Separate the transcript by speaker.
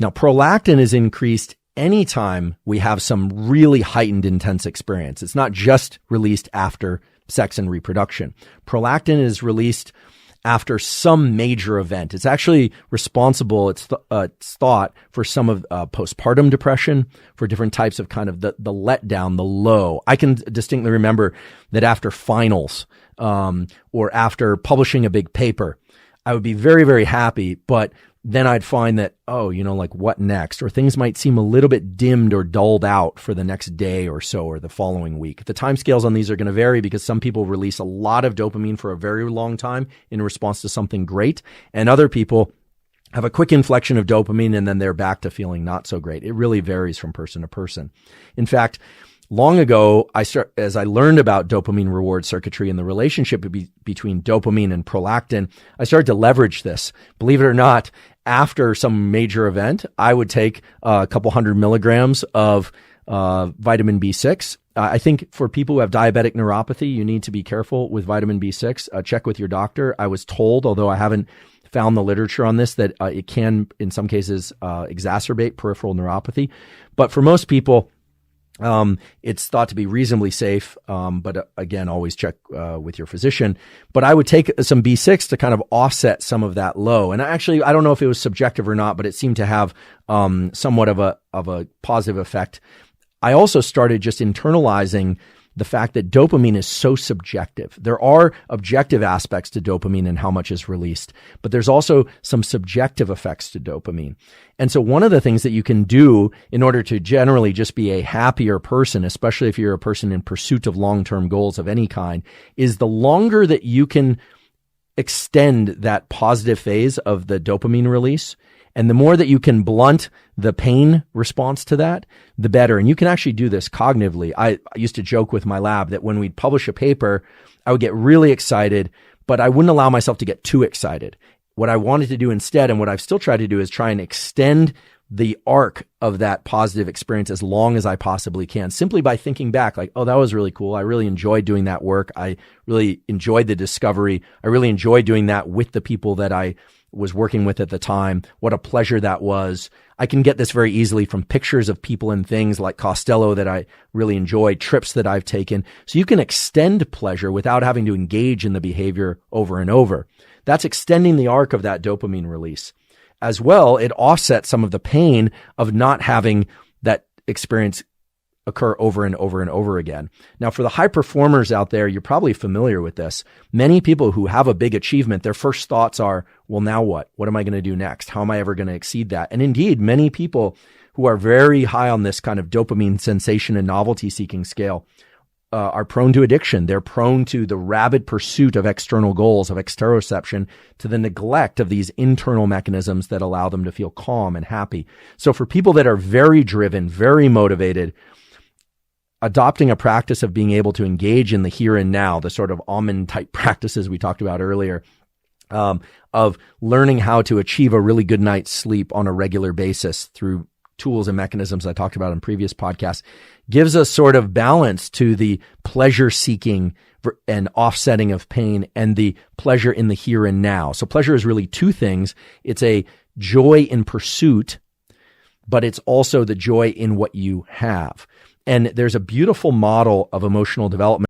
Speaker 1: Now, prolactin is increased anytime we have some really heightened intense experience. It's not just released after sex and reproduction. Prolactin is released after some major event. It's actually responsible, it's thought, for some of postpartum depression, for different types of kind of the letdown, the low. I can distinctly remember that after finals or after publishing a big paper, I would be very, very happy, but then I'd find that, like what next? Or things might seem a little bit dimmed or dulled out for the next day or so or the following week. The timescales on these are going to vary because some people release a lot of dopamine for a very long time in response to something great, and other people have a quick inflection of dopamine and then they're back to feeling not so great. It really varies from person to person. In fact, long ago, as I learned about dopamine reward circuitry and the relationship between dopamine and prolactin, I started to leverage this. Believe it or not, after some major event, I would take a couple 100 milligrams of vitamin B6. I think for people who have diabetic neuropathy, you need to be careful with vitamin B6. Check with your doctor. I was told, although I haven't found the literature on this, that it can, in some cases, exacerbate peripheral neuropathy. But for most people, it's thought to be reasonably safe, but again, always check with your physician. But I would take some B6 to kind of offset some of that low. And actually, I don't know if it was subjective or not, but it seemed to have somewhat of a positive effect. I also started just internalizing the fact that dopamine is so subjective. There are objective aspects to dopamine and how much is released, but there's also some subjective effects to dopamine. And so one of the things that you can do in order to generally just be a happier person, especially if you're a person in pursuit of long-term goals of any kind, is the longer that you can extend that positive phase of the dopamine release, and the more that you can blunt the pain response to that, the better. And you can actually do this cognitively. I used to joke with my lab that when we'd publish a paper, I would get really excited, but I wouldn't allow myself to get too excited. What I wanted to do instead, and what I've still tried to do, is try and extend the arc of that positive experience as long as I possibly can, simply by thinking back like, oh, that was really cool. I really enjoyed doing that work. I really enjoyed the discovery. I really enjoyed doing that with the people that I was working with at the time. What a pleasure that was. I can get this very easily from pictures of people and things like Costello that I really enjoy, trips that I've taken. So you can extend pleasure without having to engage in the behavior over and over. That's extending the arc of that dopamine release. As well, it offsets some of the pain of not having that experience occur over and over and over again. Now, for the high performers out there, you're probably familiar with this. Many people who have a big achievement, their first thoughts are, well, now what? What am I going to do next? How am I ever going to exceed that? And indeed, many people who are very high on this kind of dopamine sensation and novelty seeking scale are prone to addiction. They're prone to the rabid pursuit of external goals, of exteroception, to the neglect of these internal mechanisms that allow them to feel calm and happy. So for people that are very driven, very motivated, adopting a practice of being able to engage in the here and now, the sort of almond type practices we talked about earlier, of learning how to achieve a really good night's sleep on a regular basis through tools and mechanisms I talked about in previous podcasts, gives a sort of balance to the pleasure seeking and offsetting of pain and the pleasure in the here and now. So pleasure is really two things. It's a joy in pursuit, but it's also the joy in what you have. And there's a beautiful model of emotional development